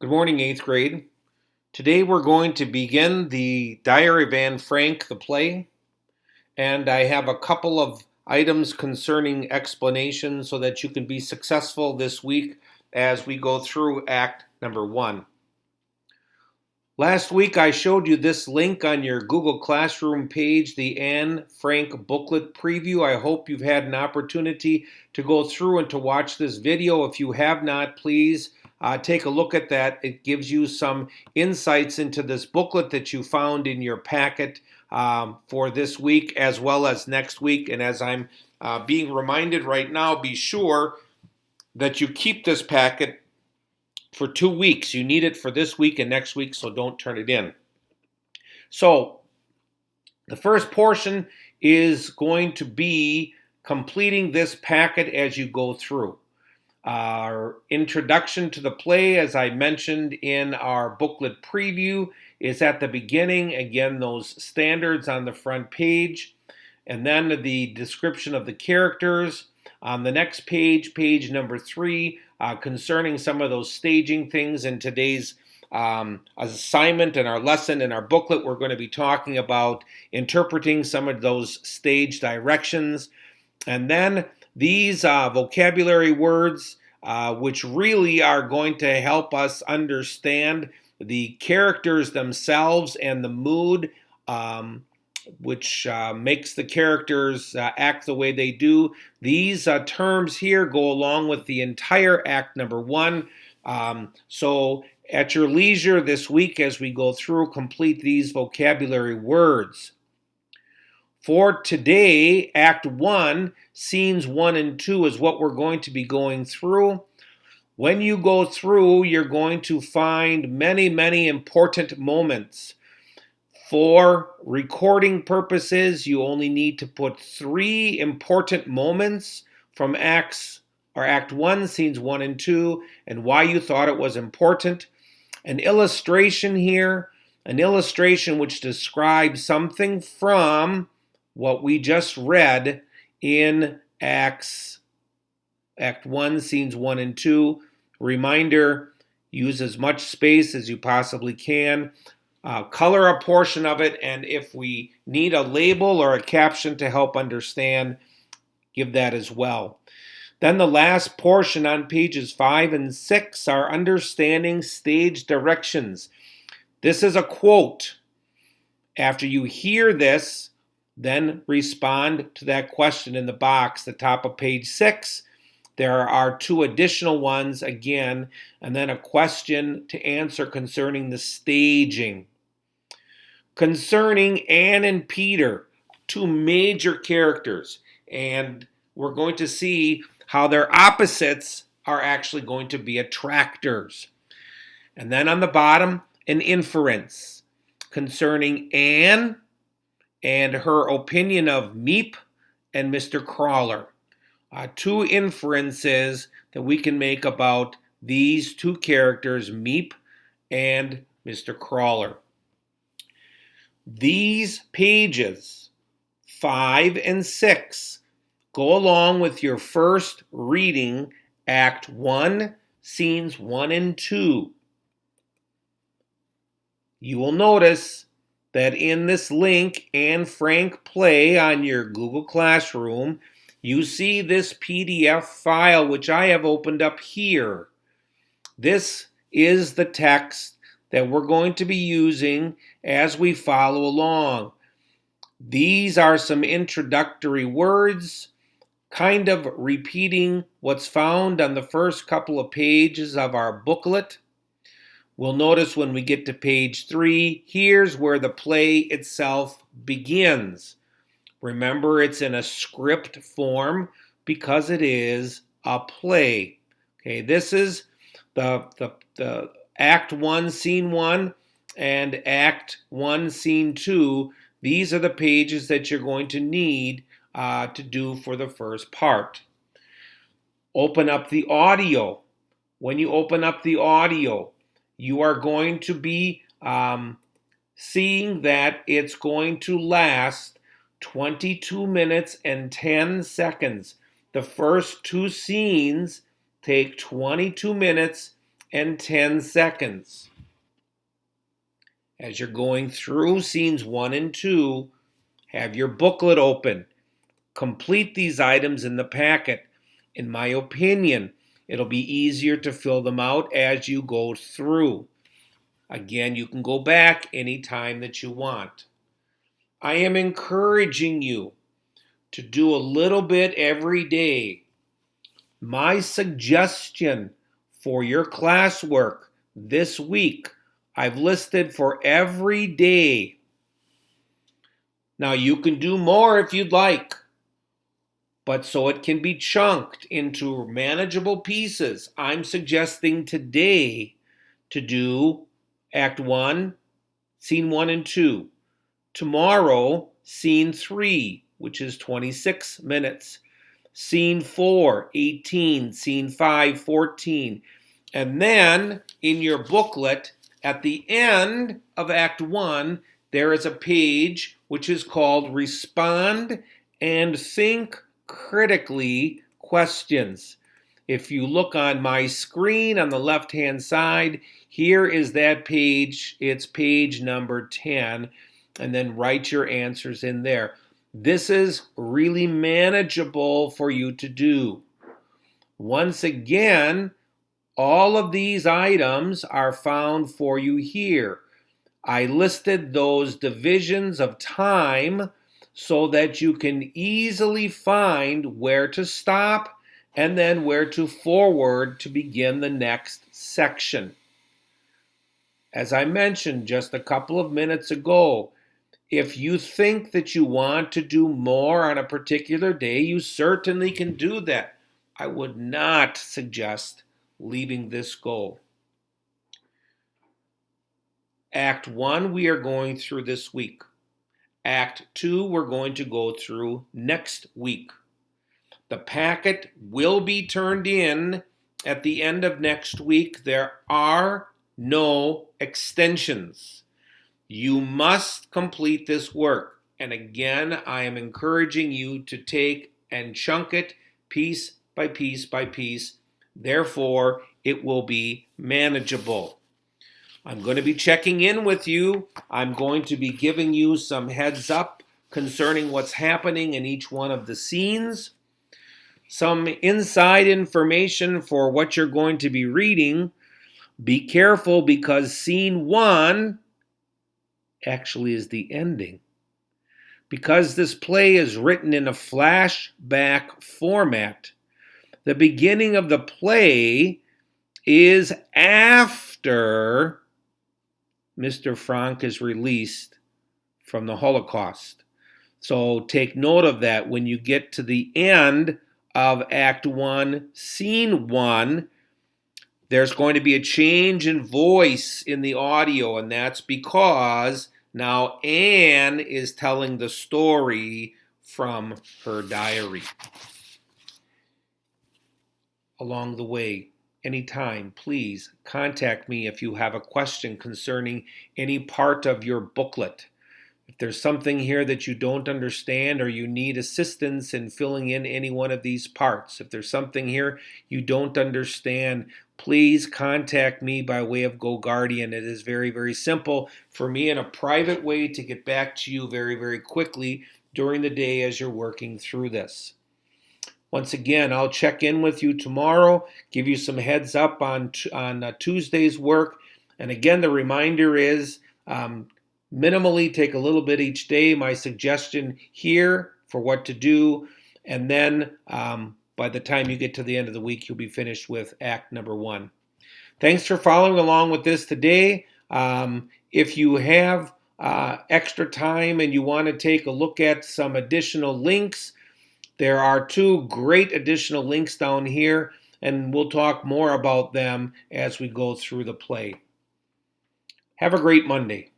Good morning, 8th grade. Today we're going to begin the Diary of Anne Frank, the play, and I have a couple of items concerning explanation so that you can be successful this week as we go through Act number 1. Last week I showed you this link on your Google Classroom page, the Anne Frank booklet preview. I hope you've had an opportunity to go through and to watch this video. If you have not, please take a look at that. It gives you some insights into this booklet that you found in your packet for this week as well as next week. And as I'm being reminded right now, be sure that you keep this packet for 2 weeks. You need it for this week and next week, so don't turn it in. So the first portion is going to be completing this packet as you go through. Our introduction to the play, as I mentioned in our booklet preview, is at the beginning. Again, those standards on the front page. And then the description of the characters. On the next page, page number 3, concerning some of those staging things in today's assignment and our lesson in our booklet, we're going to be talking about interpreting some of those stage directions. And then these vocabulary words, which really are going to help us understand the characters themselves and the mood, which makes the characters act the way they do. These terms here go along with the entire Act number 1. So at your leisure this week as we go through, complete these vocabulary words. For today, Act 1, Scenes 1 and 2 is what we're going to be going through. When you go through, you're going to find many, many important moments. For recording purposes, you only need to put 3 important moments from Act 1, Scenes 1 and 2, and why you thought it was important. An illustration here, an illustration which describes something from what we just read in Act 1, Scenes 1 and 2. Reminder, use as much space as you possibly can. Color a portion of it, and if we need a label or a caption to help understand, give that as well. Then the last portion on pages 5 and 6 are understanding stage directions. This is a quote. After you hear this, then respond to that question in the box, the top of page 6. There are 2 additional ones again, and then a question to answer concerning the staging. Concerning Anne and Peter, 2 major characters, and we're going to see how their opposites are actually going to be attractors. And then on the bottom, an inference concerning Anne and her opinion of Miep and Mr. Crawler. 2 inferences that we can make about these 2 characters, Miep and Mr. Crawler. These pages, 5 and 6, go along with your first reading, Act 1, Scenes 1 and 2. You will notice that in this link, Anne Frank Play on your Google Classroom, you see this PDF file which I have opened up here. This is the text that we're going to be using as we follow along. These are some introductory words, kind of repeating what's found on the first couple of pages of our booklet. We'll notice when we get to page 3, here's where the play itself begins. Remember, it's in a script form because it is a play. Okay, this is the Act 1, Scene 1, and Act 1, Scene 2. These are the pages that you're going to need to do for the first part. Open up the audio. When you open up the audio, you are going to be seeing that it's going to last 22 minutes and 10 seconds. The first 2 scenes take 22 minutes and 10 seconds. As you're going through scenes 1 and 2, have your booklet open. Complete these items in the packet. In my opinion, it'll be easier to fill them out as you go through. Again, you can go back anytime that you want. I am encouraging you to do a little bit every day. My suggestion for your classwork this week, I've listed for every day. Now you can do more if you'd like, but so it can be chunked into manageable pieces, I'm suggesting today to do Act 1, Scene 1 and 2. Tomorrow, Scene 3, which is 26 minutes. Scene 4, 18. Scene 5, 14. And then, in your booklet, at the end of Act 1, there is a page which is called Respond and Think Critically Questions. If you look on my screen on the left-hand side, here is that page. It's page number 10, and then write your answers in there. This is really manageable for you to do. Once again, all of these items are found for you here. I listed those divisions of time so that you can easily find where to stop and then where to forward to begin the next section. As I mentioned just a couple of minutes ago, if you think that you want to do more on a particular day, you certainly can do that. I would not suggest leaving this goal. Act 1, we are going through this week. Act 2, we're going to go through next week. The packet will be turned in at the end of next week. There are no extensions. You must complete this work. And again, I am encouraging you to take and chunk it piece by piece by piece. Therefore, it will be manageable. I'm going to be checking in with you. I'm going to be giving you some heads up concerning what's happening in each one of the scenes. Some inside information for what you're going to be reading. Be careful because scene 1 actually is the ending. Because this play is written in a flashback format, the beginning of the play is after Mr. Frank is released from the Holocaust. So take note of that when you get to the end of Act 1, Scene 1, there's going to be a change in voice in the audio, and that's because now Anne is telling the story from her diary. Along the way, anytime, please contact me if you have a question concerning any part of your booklet. If there's something here that you don't understand or you need assistance in filling in any one of these parts, if there's something here you don't understand, please contact me by way of GoGuardian. It is very, very simple for me in a private way to get back to you very, very quickly during the day as you're working through this. Once again, I'll check in with you tomorrow, give you some heads up on Tuesday's work. And again, the reminder is minimally take a little bit each day. My suggestion here for what to do. And then by the time you get to the end of the week, you'll be finished with Act number 1. Thanks for following along with this today. If you have extra time and you want to take a look at some additional links, there are 2 great additional links down here, and we'll talk more about them as we go through the play. Have a great Monday.